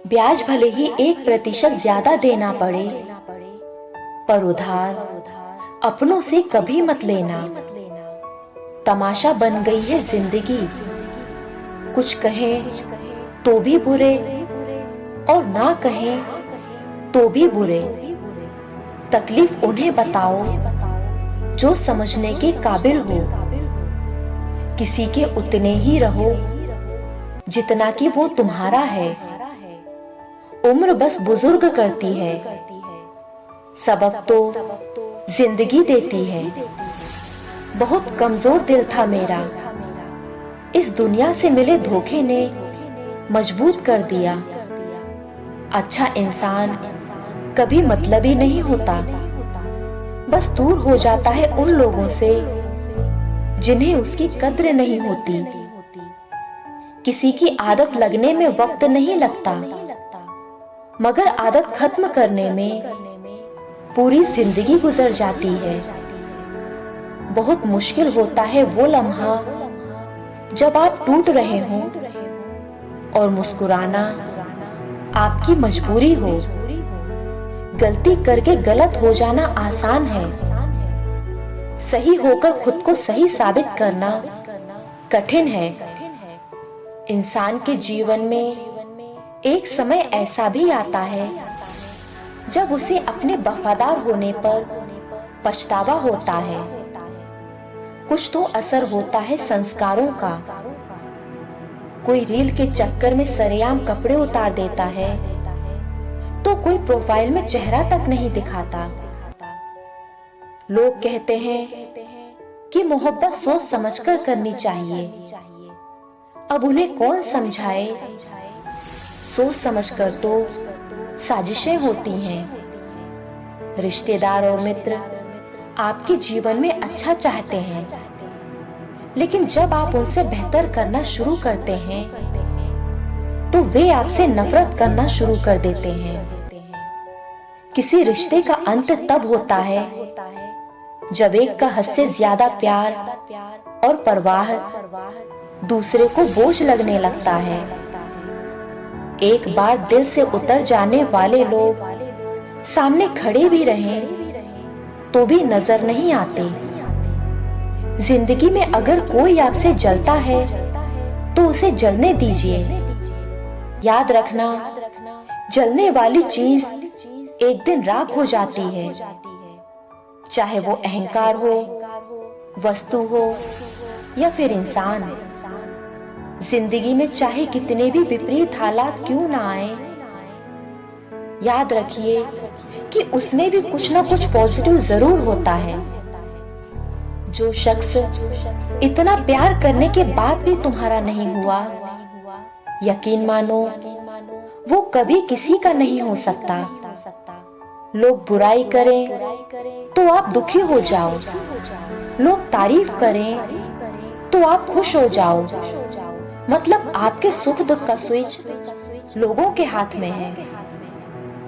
ब्याज भले ही 1% ज्यादा देना पड़े, पर उधार अपनों से कभी मत लेना। तमाशा बन गई है जिंदगी, कुछ कहें तो भी बुरे और ना कहें तो भी बुरे। तकलीफ उन्हें बताओ जो समझने के काबिल हो। किसी के उतने ही रहो जितना कि वो तुम्हारा है। उम्र बस बुजुर्ग करती है, सबक तो जिंदगी देती है। बहुत कमजोर दिल था मेरा, इस दुनिया से मिले धोखे ने मजबूत कर दिया। अच्छा इंसान कभी मतलबी नहीं होता, बस दूर हो जाता है उन लोगों से जिन्हें उसकी कद्र नहीं होती। किसी की आदत लगने में वक्त नहीं लगता, मगर आदत खत्म करने में पूरी जिंदगी गुजर जाती है। बहुत मुश्किल होता है वो लम्हा जब आप टूट रहे हो और मुस्कुराना आपकी मजबूरी हो। गलती करके गलत हो जाना आसान है, सही होकर खुद को सही साबित करना कठिन है। इंसान के जीवन में एक समय ऐसा भी आता है जब उसे अपने वफादार होने पर पछतावा होता है। कुछ तो असर होता है संस्कारों का। कोई रील के चक्कर में सरेआम कपड़े उतार देता है, तो कोई प्रोफाइल में चेहरा तक नहीं दिखाता। लोग कहते हैं कि मोहब्बत सोच समझकर करनी चाहिए। अब उन्हें कौन समझाए, सोच समझकर तो साजिशें होती हैं। रिश्तेदार और मित्र आपके जीवन में अच्छा चाहते हैं, लेकिन जब आप उनसे बेहतर करना शुरू करते हैं तो वे आपसे नफरत करना शुरू कर देते हैं। किसी रिश्ते का अंत तब होता है जब एक का हद से ज्यादा प्यार और परवाह दूसरे को बोझ लगने लगता है। एक बार दिल से उतर जाने वाले लोग सामने खड़े भी रहें तो भी नजर नहीं आते। जिंदगी में अगर कोई आपसे जलता है तो उसे जलने दीजिए। याद रखना, जलने वाली चीज एक दिन राख हो जाती है, चाहे वो अहंकार हो, वस्तु हो या फिर इंसान। जिंदगी में चाहे कितने भी विपरीत हालात क्यों ना आए, याद रखिए कि उसमें भी कुछ ना कुछ पॉजिटिव जरूर होता है। जो शख्स इतना प्यार करने के बाद भी तुम्हारा नहीं हुआ, यकीन मानो वो कभी किसी का नहीं हो सकता। लोग बुराई करें तो आप दुखी हो जाओ, लोग तारीफ करें तो आप खुश हो जाओ। मतलब आपके सुख दुख का स्विच लोगों के हाथ में है।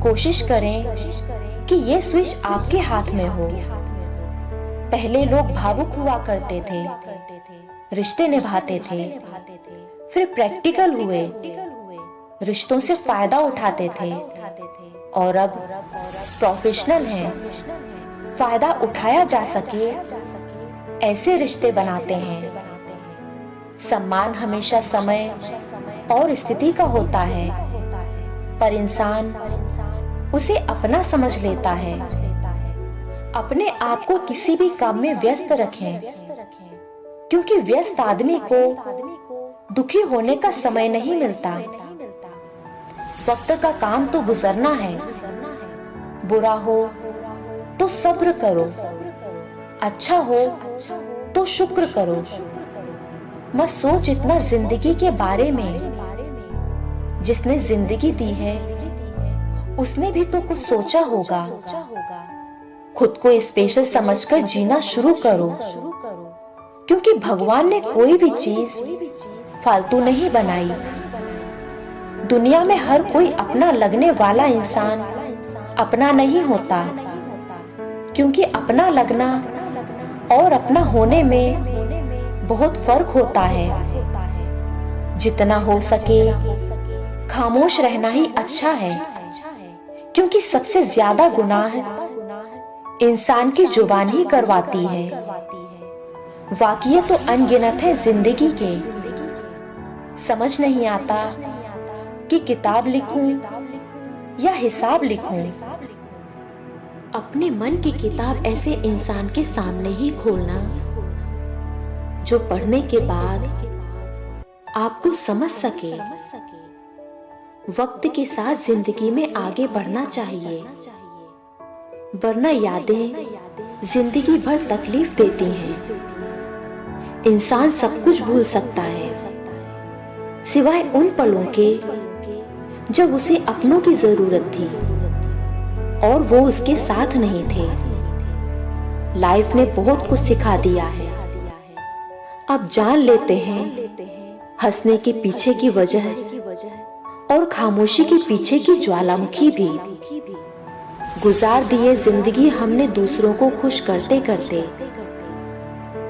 कोशिश करें कि ये स्विच आपके हाथ में हो। पहले लोग भावुक हुआ करते थे, रिश्ते निभाते थे, फिर प्रैक्टिकल हुए, रिश्तों से फायदा उठाते थे, और अब प्रोफेशनल हैं। फायदा उठाया जा सके ऐसे रिश्ते बनाते हैं। सम्मान हमेशा समय और स्थिति का होता है, पर इंसान उसे अपना समझ लेता है। अपने आप को किसी भी काम में व्यस्त रखें, क्योंकि व्यस्त आदमी को दुखी होने का समय नहीं मिलता। वक्त का काम तो गुजरना है। बुरा हो तो सब्र करो, अच्छा हो तो शुक्र करो। मत सोच इतना जिंदगी के बारे में। जिसने जिंदगी दी है उसने भी तो कुछ सोचा होगा। खुद को स्पेशल समझकर जीना शुरू करो, क्योंकि भगवान ने कोई भी चीज फालतू नहीं बनाई। दुनिया में हर कोई अपना लगने वाला इंसान अपना नहीं होता, क्योंकि अपना लगना और अपना होने में बहुत फर्क होता है। जितना हो सके खामोश रहना ही अच्छा है, क्योंकि सबसे ज्यादा गुनाह इंसान की जुबान ही करवाती है। वाक़िये तो अनगिनत है जिंदगी के, समझ नहीं आता कि किताब लिखूं या हिसाब लिखूं। अपने मन की किताब ऐसे इंसान के सामने ही खोलना जो पढ़ने के बाद आपको समझ सके। वक्त के साथ जिंदगी में आगे बढ़ना चाहिए, वरना यादें जिंदगी भर तकलीफ देती हैं। इंसान सब कुछ भूल सकता है सिवाय उन पलों के जब उसे अपनों की जरूरत थी और वो उसके साथ नहीं थे। लाइफ ने बहुत कुछ सिखा दिया है, अब जान लेते हैं हंसने के पीछे की वजह और खामोशी के पीछे की ज्वालामुखी भी। गुजार दिए जिंदगी हमने दूसरों को खुश करते करते,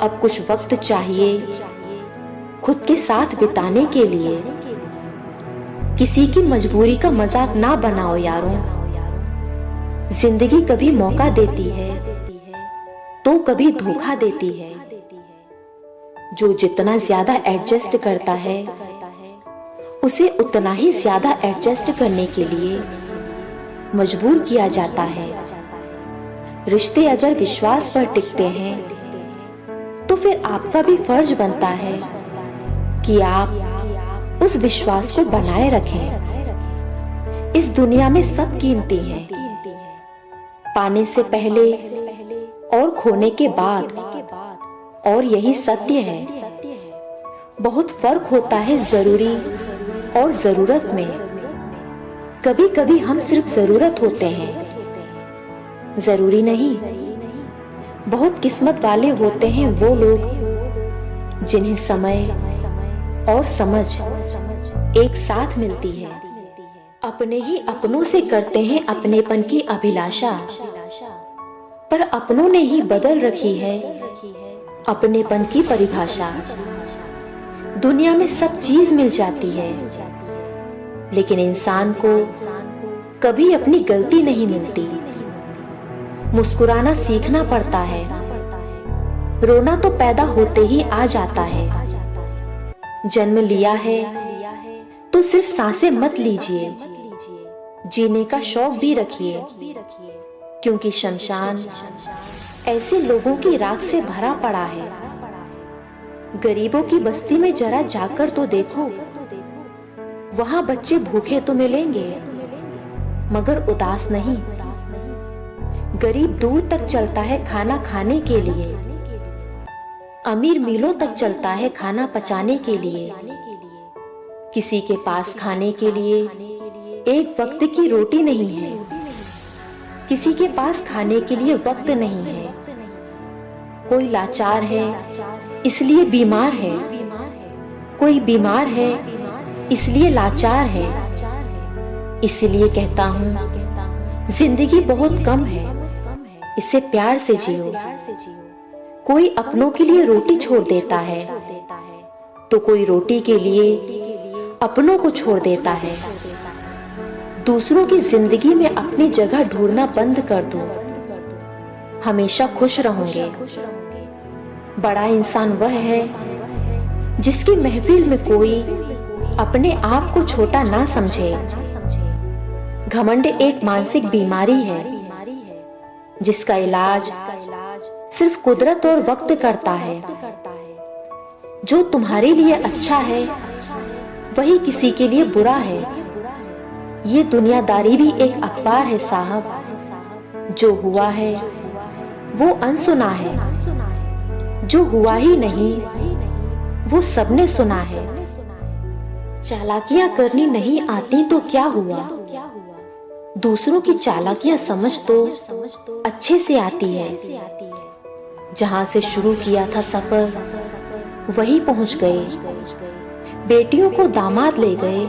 अब कुछ वक्त चाहिए खुद के साथ बिताने के लिए। किसी की मजबूरी का मजाक ना बनाओ यारों, जिंदगी कभी मौका देती है तो कभी धोखा देती है। जो जितना ज्यादा एडजस्ट करता है उसे उतना ही ज्यादा एडजस्ट करने के लिए मजबूर किया जाता है। रिश्ते अगर विश्वास पर टिकते हैं तो फिर आपका भी फर्ज बनता है कि आप उस विश्वास को बनाए रखें। इस दुनिया में सब कीमती हैं, पाने से पहले और खोने के बाद, और यही सत्य है। बहुत फर्क होता है जरूरी और जरूरत में। कभी कभी हम सिर्फ जरूरत होते हैं, जरूरी नहीं। बहुत किस्मत वाले होते हैं वो लोग जिन्हें समय और समझ एक साथ मिलती है। अपने ही अपनों से करते हैं अपनेपन की अभिलाषा, पर अपनों ने ही बदल रखी है अपनेपन की परिभाषा। दुनिया में सब चीज मिल जाती है, लेकिन इंसान को कभी अपनी गलती नहीं मिलती। मुस्कुराना सीखना पड़ता है, रोना तो पैदा होते ही आ जाता है। जन्म लिया है तो सिर्फ सांसें मत लीजिए, जीने का शौक भी रखिए, क्योंकि शमशान ऐसे लोगों की राख से भरा पड़ा है। गरीबों की बस्ती में जरा जाकर तो देखो, वहां बच्चे भूखे तो मिलेंगे मगर उदास नहीं। गरीब दूर तक चलता है खाना खाने के लिए, अमीर मीलों तक चलता है खाना पचाने के लिए। किसी के पास खाने के लिए एक वक्त की रोटी नहीं है, किसी के पास खाने के लिए वक्त नहीं है। कोई लाचार है इसलिए बीमार है, कोई बीमार है इसलिए लाचार है। इसलिए कहता हूँ जिंदगी बहुत कम है, इसे प्यार से जियो। कोई अपनों के लिए रोटी छोड़ देता है तो कोई रोटी के लिए अपनों को छोड़ देता है। दूसरों की जिंदगी में अपनी जगह ढूंढना बंद कर दो, हमेशा खुश रहोगे। बड़ा इंसान वह है जिसकी महफिल में कोई अपने आप को छोटा ना समझे। घमंड एक मानसिक बीमारी है जिसका इलाज सिर्फ कुदरत और वक्त करता है। जो तुम्हारे लिए अच्छा है वही किसी के लिए बुरा है। ये दुनियादारी भी एक अखबार है साहब, जो हुआ है वो अनसुना है, जो हुआ ही नहीं वो सबने सुना है। चालाकियां करनी नहीं आती तो क्या हुआ, दूसरों की चालाकियां समझ तो अच्छे से आती है। जहां से शुरू किया था सफर वहीं पहुंच गए। बेटियों को दामाद ले गए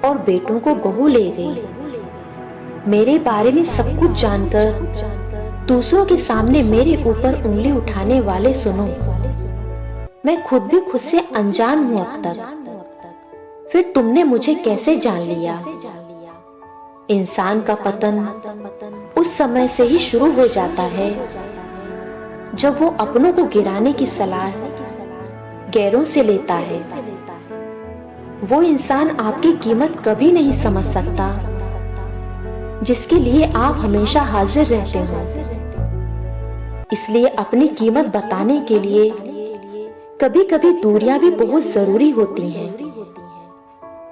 और बेटों को बहू ले गई। मेरे बारे में सब कुछ जानकर दूसरों के सामने मेरे ऊपर उंगली उठाने वाले सुनो, मैं खुद भी खुद से अनजान हूं अब तक। फिर तुमने मुझे कैसे जान लिया? इंसान का पतन उस समय से ही शुरू हो जाता है जब वो अपनों को गिराने की सलाह गैरों से लेता है। वो इंसान आपकी कीमत कभी नहीं समझ सकता जिसके लिए आप हमेशा हाजिर रहते हो। इसलिए अपनी कीमत बताने के लिए कभी कभी दूरियां भी बहुत जरूरी होती हैं।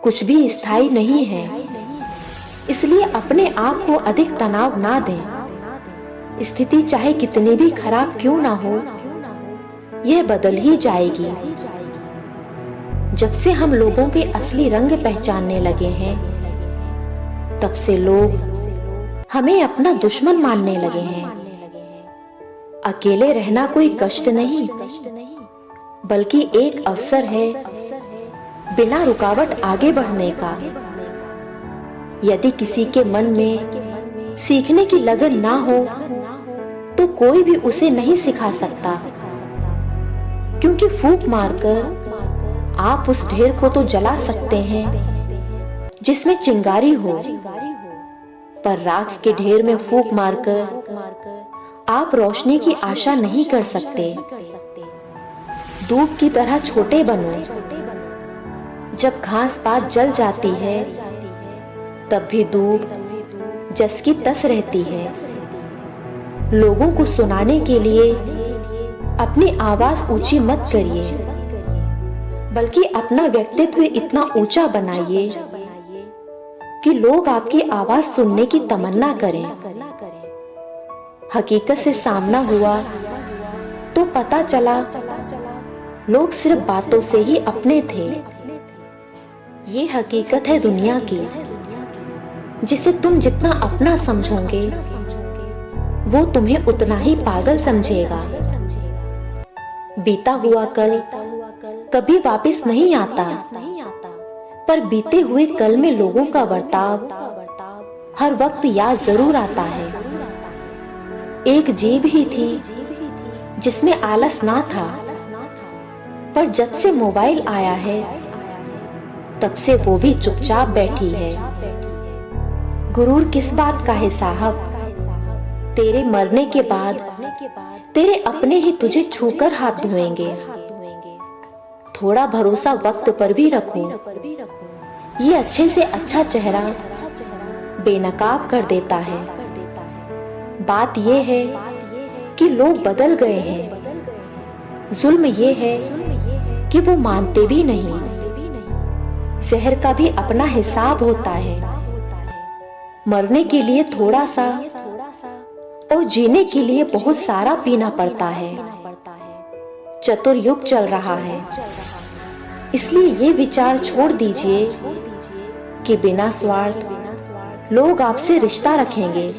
कुछ भी स्थायी नहीं है, इसलिए अपने आप को अधिक तनाव ना दें। स्थिति चाहे कितनी भी खराब क्यों ना हो, यह बदल ही जाएगी। जब से हम लोगों के असली रंग पहचानने लगे हैं, तब से लोग हमें अपना दुश्मन मानने लगे हैं। अकेले रहना कोई कष्ट नहीं, बल्कि एक अवसर है बिना रुकावट आगे बढ़ने का। यदि किसी के मन में सीखने की लगन ना हो, तो कोई भी उसे नहीं सिखा सकता, क्योंकि फूंक मारकर आप उस ढेर को तो जला सकते हैं जिसमें चिंगारी हो, पर राख के ढेर में फूंक मारकर आप रोशनी की आशा नहीं कर सकते। धूप की तरह छोटे बनो। जब घास पात जल जाती है, तब भी धूप जस की तस रहती है। लोगों को सुनाने के लिए अपनी आवाज ऊंची मत करिए, बल्कि अपना व्यक्तित्व इतना ऊंचा बनाइए कि लोग आपकी आवाज सुनने की तमन्ना करें। हकीकत से सामना हुआ तो पता चला लोग सिर्फ बातों से ही अपने थे। ये हकीकत है दुनिया की, जिसे तुम जितना अपना समझोगे, वो तुम्हें उतना ही पागल समझेगा। बीता हुआ कल कभी वापस नहीं आता, पर बीते हुए कल में लोगों का बर्ताव हर वक्त याद जरूर आता है। एक जीभ ही थी जिसमें आलस ना था, पर जब से मोबाइल आया है, तब से वो भी चुपचाप बैठी है। गुरूर किस बात का है साहब? तेरे मरने के बाद तेरे अपने ही तुझे छूकर हाथ धोएंगे। थोड़ा भरोसा वक्त पर भी रखो। ये अच्छे से अच्छा चेहरा बेनकाब कर देता है। बात ये है कि लोग बदल गए हैं। जुल्म ये है कि वो मानते भी नहीं। जहर का भी अपना हिसाब होता है। मरने के लिए थोड़ा सा और जीने के लिए बहुत सारा पीना पड़ता है। चतुर युग चल रहा है, इसलिए ये विचार छोड़ दीजिए कि बिना स्वार्थ लोग आपसे रिश्ता रखेंगे।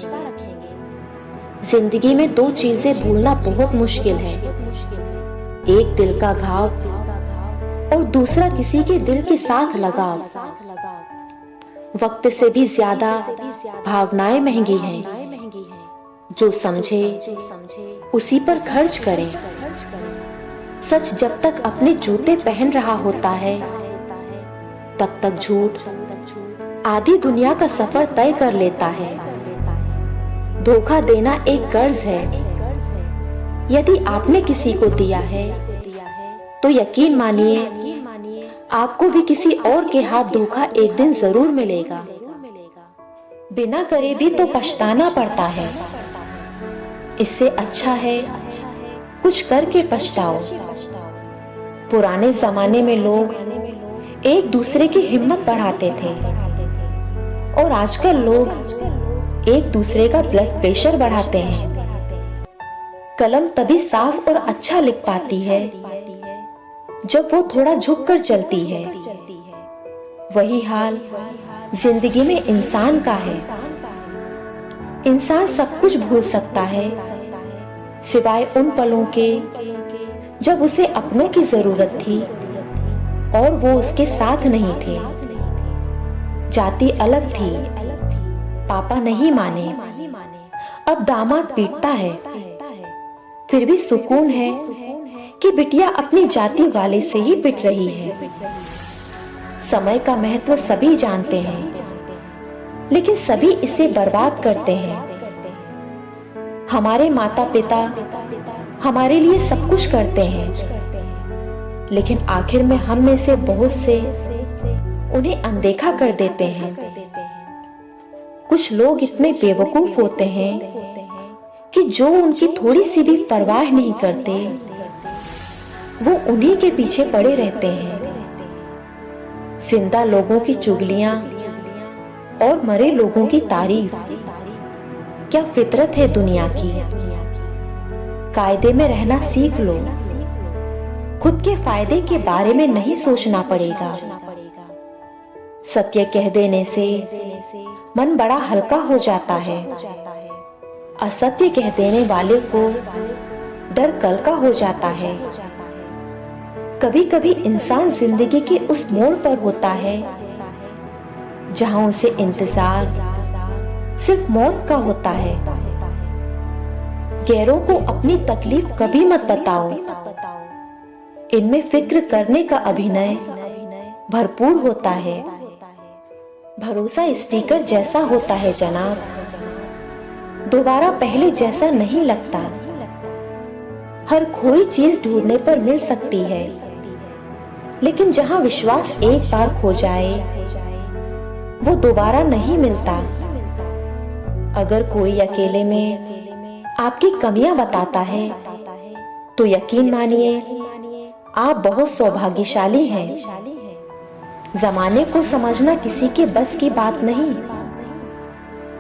जिंदगी में दो चीजें भूलना बहुत मुश्किल है, एक दिल का घाव और दूसरा किसी के दिल के साथ लगाव। वक्त से भी ज्यादा भावनाएं महंगी हैं। जो समझे उसी पर खर्च करें। सच जब तक अपने जूते पहन रहा होता है, तब तक झूठ आधी दुनिया का सफर तय कर लेता है। धोखा देना एक कर्ज है। यदि आपने किसी को दिया है, तो यकीन मानिए आपको भी किसी और के हाथ धोखा एक दिन जरूर मिलेगा। बिना करे भी तो पछताना पड़ता है। इससे अच्छा है कुछ करके पछताओ। पुराने जमाने में लोग एक दूसरे की हिम्मत बढ़ाते थे, और आजकल लोग एक दूसरे का ब्लड प्रेशर बढ़ाते हैं। कलम तभी साफ और अच्छा लिख पाती है जब वो थोड़ा झुककर चलती है। वही हाल जिंदगी में इंसान का है। इंसान सब कुछ भूल सकता है, सिवाय उन पलों के जब उसे अपनों की जरूरत थी और वो उसके साथ नहीं थे। जाति अलग थी, पापा नहीं माने, अब दामाद पीटता है। फिर भी सुकून है कि बिटिया अपनी जाति वाले से ही पिट रही है। समय का महत्व सभी जानते हैं, लेकिन सभी इसे बर्बाद करते हैं। हमारे माता पिता हमारे लिए सब कुछ करते हैं, लेकिन आखिर में हम में से बहुत से उन्हें अनदेखा कर देते हैं। कुछ लोग इतने बेवकूफ होते हैं कि जो उनकी थोड़ी सी भी परवाह नहीं करते, वो उन्हीं के पीछे पड़े रहते हैं। जिंदा लोगों की चुगलियां और मरे लोगों की तारीफ, क्या फितरत है दुनिया की। कायदे में रहना सीख लो, खुद के फायदे के बारे में नहीं सोचना पड़ेगा। सत्य कह देने से मन बड़ा हल्का हो जाता है। असत्य कह देने वाले को डर कल का हो जाता है। कभी कभी इंसान जिंदगी के उस मोड़ पर होता है जहां उसे इंतजार सिर्फ मौत का होता है। गैरों को अपनी तकलीफ कभी मत बताओ, इनमें फिक्र करने का अभिनय भरपूर होता है। भरोसा स्टिकर जैसा होता है जनाब, दोबारा पहले जैसा नहीं लगता। हर खोई चीज ढूंढने पर मिल सकती है, लेकिन जहां विश्वास एक बार खो जाए वो दोबारा नहीं मिलता। अगर कोई अकेले में आपकी कमियां बताता है तो यकीन मानिए आप बहुत सौभाग्यशाली हैं। जमाने को समझना किसी के बस की बात नहीं,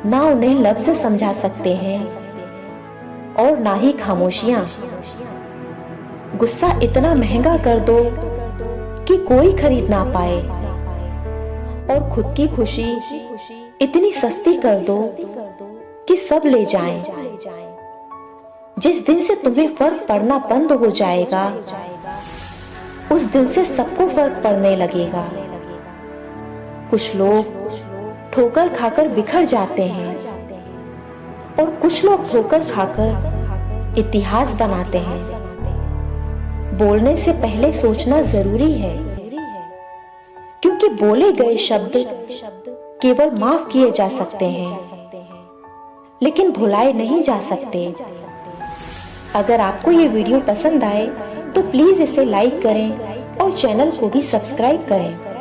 ना उन्हें लफ्ज़ से समझा सकते हैं और ना ही खामोशियां। गुस्सा इतना महंगा कर दो कि कोई खरीद ना पाए, और खुद की खुशी इतनी सस्ती कर दो कि सब ले जाएं। जिस दिन से तुम्हें फर्क पड़ना बंद हो जाएगा, उस दिन से सबको फर्क पड़ने लगेगा। कुछ लोग ठोकर खाकर बिखर जाते हैं और कुछ लोग ठोकर खाकर इतिहास बनाते हैं। बोलने से पहले सोचना जरूरी है, क्योंकि बोले गए शब्द केवल माफ किए जा सकते हैं, लेकिन भुलाए नहीं जा सकते। अगर आपको ये वीडियो पसंद आए तो प्लीज इसे लाइक करें और चैनल को भी सब्सक्राइब करें।